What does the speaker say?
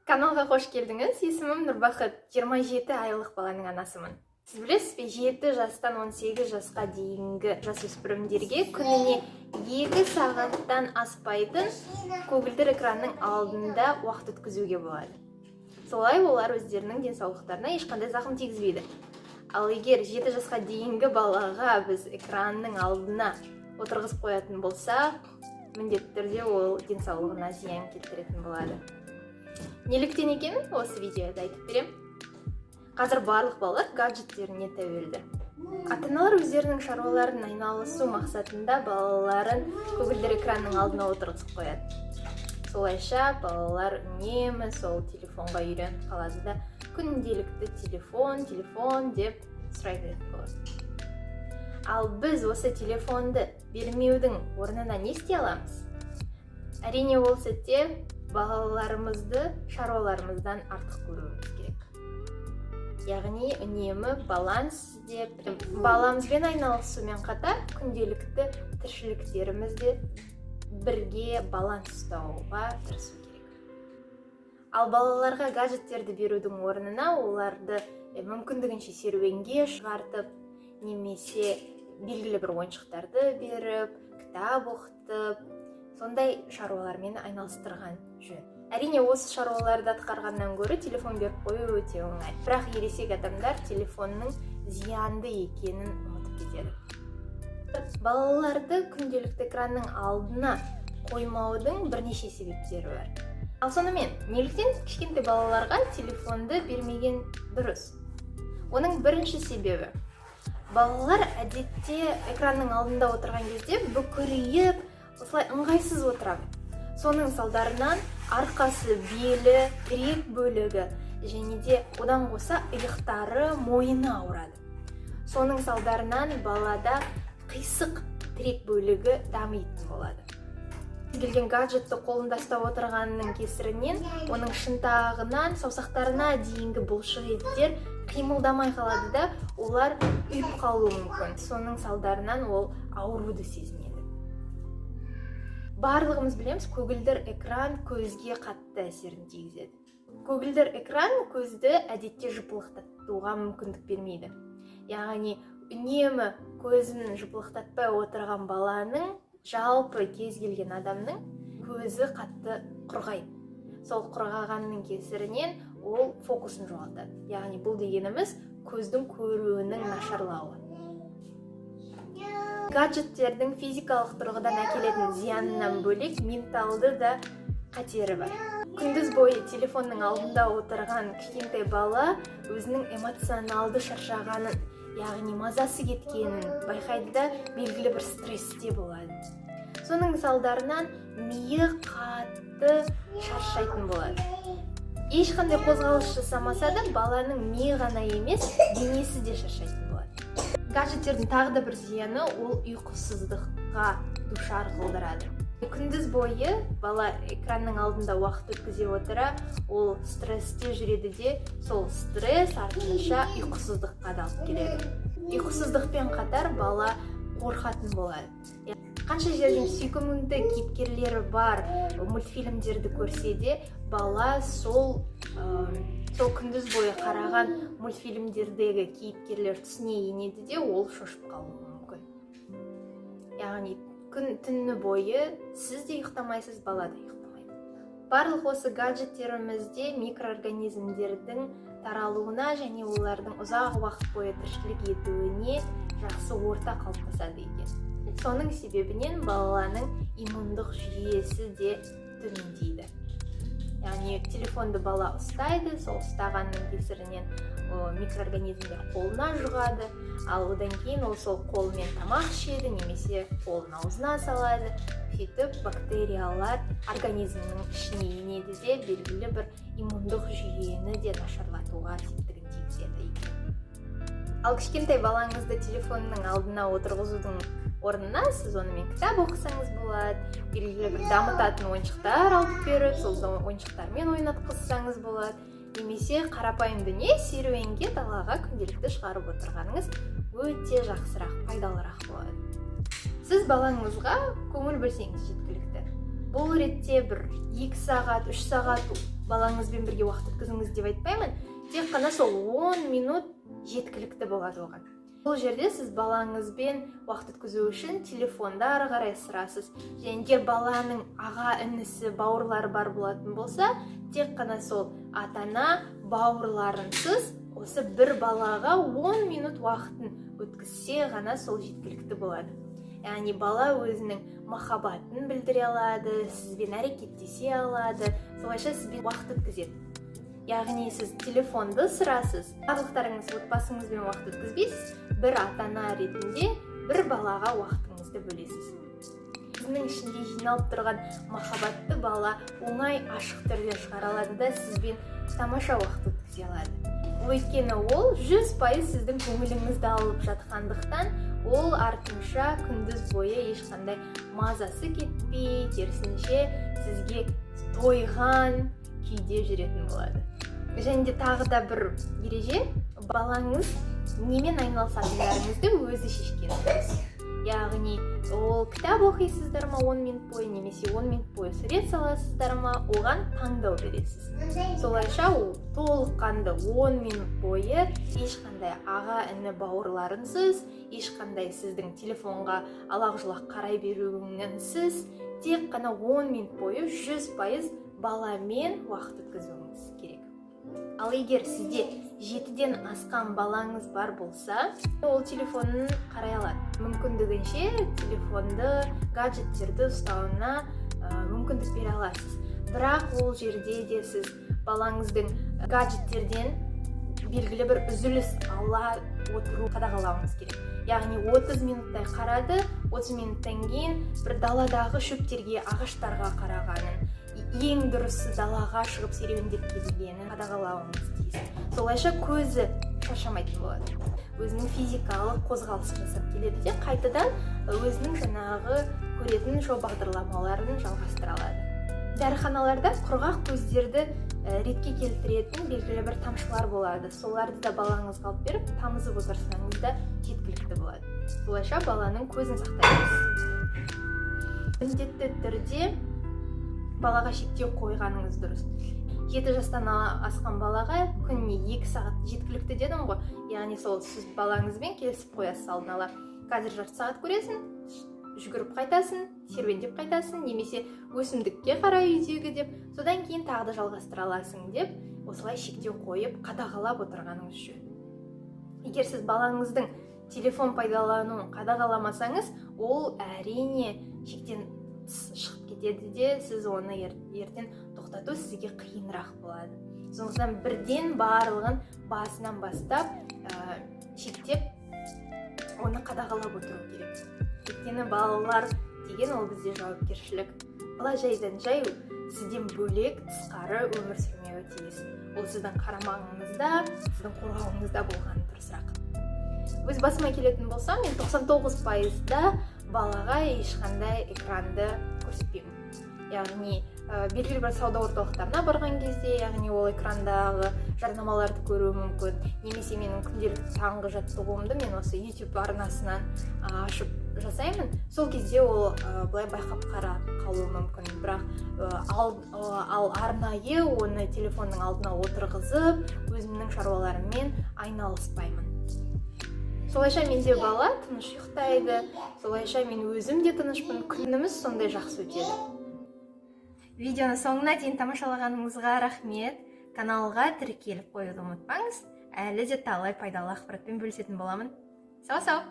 Каналға қош келдіңіз. Есімім Нұрбақыт, 27 айлық баланың анасымын. Сіз білесіз бе, 7 жастан 18 жасқа дейінгі жасөспірімдерге күніне 2 сағаттан аспайтын көгілдір экранның алдында уақыт өткізуге болады. Солай олар өздерінің денсаулықтарына ешқандай зақым тигізбейді. Ал егер 7 жасқа дейінгі балаға біз экранның алдына отырғызып қоятын болсақ, міндетті түрде ол денсаулығына зиян келтіретін болады. Неліктен екенін осы видеода айтып берем. Қазір барлық балалар гаджеттеріне тәуелді. Ата-аналар өздерінің шаруаларын айналысу мақсатында балаларын көгілдір экранның алдына отырғызып қояды. Солайша балалар үнемі сол телефонға үйреніп қалады да күнделікті телефон деп сұрайды болады. Ал біз осы телефонды бермеудің орнына не істей аламыз? Әрине ол сәтте балаларымызды шаруаларымыздан артық көруіміз керек. Яғни үнемі баланс деп, баламызбен айналысумен қатар күнделікті тіршіліктерімізді бірге баланс ұстауға тырысу керек. Ал балаларға гаджеттерді берудің орнына оларды мүмкіндігінше серуенге шығартып, немесе белгілі бір ойыншықтарды беріп, кітап оқытып, сондай шаруалармен айналыстырған жөн. Әрине осы шаруаларды атқарғаннан гөрі телефон беріп қою өте оңай. Бірақ ересек адамдар телефонның зиянды екенін ұмытып кетеді. Балаларды күнделікті экранның алдына қоймаудың бірнеше себептері бар. Ал сонымен, неліктен кішкентай балаларға телефонды бермеген дұрыс? Оның бірінші себебі, балалар әдетте экранның алдында отырған кезде бүкірейіп, осылай ыңғайсыз отырады. Соның салдарынан арқасы, белі, тірек бөлігі және де одан қоса иықтары, мойны ауырады. Соның салдарынан балада қисық тірек бөлігі дамитын болады. Келген гаджетті қолында ұстап отырғанның кесірінен оның шынтағынан саусақтарына дейінгі бұлшық еттер қимылдамай қалады да олар үйіп қалуы мүмкін. Соның салдарынан ол ауруды сезінеді. Барлығымыз білеміз, көгілдір экран көзге қатты әсерін тигізеді. Көгілдір экран көзді әдетте жыпылықтатуға мүмкіндік бермейді. Яғни үнемі көзін жыпылықтатпай отырған баланың, жалпы кез келген адамның көзі қатты құрғайды. Сол құрғағанның кесірінен ол фокусын жоғалтады. Яғни бұл дегеніміз көздің көруінің нашарлауы. Гаджеттердің физикалық тұрғыдан әкелетін зиянынан бөлек менталды да қатері бар. Күндіз бойы телефонның алдында отырған кішкентай бала өзінің эмоционалды шаршағанын, яғни мазасы кеткенін байқайды да белгілі бір стрессте болады. Соның салдарынан миы қатты шаршайтын болады. Ешқандай қозғалыс жасамаса да баланың миы ғана емес, денесі де шаршайтын болады. Гаджеттердің тағы да бір зияны ол ұйқысыздыққа душар қылдырады. Күндіз бойы бала экранның алдында уақыт өткізе отыра, ол стрессте жүреді де, сол стресс артынша ұйқысыздыққа да алып келеді. Ұйқысыздықпен қатар бала қорқатын болады. Қанша жердің сүйкімді кейіпкерлері бар мультфильмдерді көрсе де, бала сол күндіз бойы қараған мультфильмдердегі кейіпкерлер түсіне енеді де, ол шошып қалуы мүмкін. Яғни түні бойы сіз де ұйықтамайсыз, бала да ұйықтамайды. Барлық осы гаджеттерімізде микроорганизмдердің таралуына және олардың ұзақ уақыт бойы тіршілік етуіне жақсы орта қалыптасады екен. Соның себебінен баланың иммундық жүйесі де төмендейді. Яғни телефонды бала ұстайды, сол ұстағанның кесірінен микроорганизмдер қолына жұғады, ал одан кейін ол сол қолмен тамақ ішеді, немесе қолын аузына салады. Сөйтіп бактериялар организмнің ішіне енеді де белгілі бір иммундық жүйені де нашарлатуға септігін тигізеді екен. Ал кішкентай балаңызды телефонның алдына отырғызудың орнына сіз онымен кітап оқысаңыз болады, белгілі бір дамытатын ойыншықтар алып беріп, сол ойыншықтармен ойнатқызсаңыз болады, немесе қарапайым дүние серуенге далаға күнделікті шығарып отырғаныңыз өте жақсырақ, пайдалырақ болады. Сіз балаңызға көңіл бөлсеңіз жеткілікті. бұл ретте бір 2 сағат, 3 сағат балаңызбен бірге уақыт өткізіңіз деп айтпаймын. Тек қана сол 10 минут жеткілікті болады оған. Бұл жерде сіз балаңызбен уақыт өткізу үшін телефонды ары қарай ысырасыз. Және егер баланың аға інісі, бауырлары бар болатын болса, тек қана сол ата-ана бауырларынсыз осы бір балаға 10 минут уақытын өткізсе ғана сол жеткілікті болады. Яғни бала өзінің махаббатын білдіре алады, сізбен әрекеттесе алады, солайша сізбен уақыт өткізеді. Яғни сіз телефонды ысырасыз, барлықтарыңыз отбасыңызбен уақыт өткізбейсіз, бір ата-ана ретінде бір балаға уақытыңызды бөлесіз. Сіздің ішінде жиналып тұрған махаббатты бала оңай ашық түрде шығара алады да сізбен тамаша уақыт өткізе алады. Өйткені ол 100% сіздің көңіліңізді алып жатқандықтан, ол артынша күндіз бойы ешқандай мазасы кетпей, керісінше сізге тойған күйде жүретін болады. Және де тағы да бір ереже, балаңыз немен айналысатындарыңызды өзі шешкен дұрыс. Яғни ол кітап оқисыздар ма 10 минут бойы, немесе 10 минут бойы сурет саласыздар ма, оған таңдау бересіз. Солайша ол толыққанды 10 минут бойы ешқандай аға іні бауырларынсыз, ешқандай сіздің телефонға алақ-жұлақ қарай беруіңізсіз, тек қана 10 минут бойы 100% баламен уақыт өткізуіңіз керек. Ал егер сізде 7-ден асқан балаңыз бар болса, ол телефонын қарай алады. Мүмкіндігінше телефонды, гаджеттерді ұстауына мүмкіндік бере аласыз. Бірақ ол жерде де сіз балаңыздың гаджеттерден белгілі бір үзіліс ала отыру қадағалауыңыз керек. Яғни 30 минуттай қарады, 30 минуттан кейін бір даладағы шөптерге, ағаштарға қарағанын, ең дұрысы далаға шығып серуендеп келгенін қадағалауыңыз тиіс. Солайша көзі шаршамайтын болады. Өзінің физикалық қозғалысын жасап келеді де қайтадан өзінің жаңағы көретін шоу бағдарламаларын жалғастыра алады. Дәріханаларда құрғақ көздерді ретке келтіретін белгілі бір тамшылар болады. Соларды да балаңызға алып беріп, тамызып отырсаңыз да жеткілікті болады. Солайша баланың көзін сақтаймыз. Міндетті түрде балаға шектеу қойғаныңыз дұрыс. 7 жастан асқан балаға күніне 2 сағат жеткілікті дедім ғой. Яғни сол сіз балаңызбен келісіп қоясыз алдын ала. Қазір жарты сағат көресің, жүгіріп қайтасың, серуендеп қайтасың, немесе өсімдікке қарай үйдегі деп, содан кейін тағы да жалғастыра аласың деп, осылай шектеу қойып, қадағалап отырғаныңыз жөн. Егер сіз балаңыздың телефон пайдалануын қадағаламасаңыз, ол әрине шектен шығып кетеді де, сіз оны ертең тоқтату сізге қиынырақ болады. Сондықтан бірден барлығын басынан бастап шектеп, оны қадағалап отыру керек. Өйткені балалар деген ол бізде жауапкершілік. Бала жайдан жай сізден бөлек тысқары өмір сүрмеуі тиіс. Ол сіздің қарамағыңызда, сіздің қорғауыңызда болғаны дұрысырақ. Өз басыма келетін болсам, мен 99%-да балаға ешқандай экранды көрсетпеймін. Яғни белгілі бір сауда орталықтарына барған кезде, яғни ол экрандағы жарнамаларды көруі мүмкін, немесе менің күнделікті таңғы жаттығуымды мен осы YouTube арнасынан ашып жасаймын. Сол кезде ол былай байқап қалуы мүмкін, бірақ ал арнайы оны телефонның алдына отырғызып, өзімнің шаруаларыммен айналыспаймын. Солайша менде бала тыныш ұйықтайды, солайша мен өзім де тынышпын, күніміз сондай жақсы өтеді. Видеоны соңына дейін тамашалағаныңызға рахмет. Каналға тіркеліп қоюды ұмытпаңыз. Әлі де талай пайдалы ақпаратпен бөлісетін боламын. Сау-сау!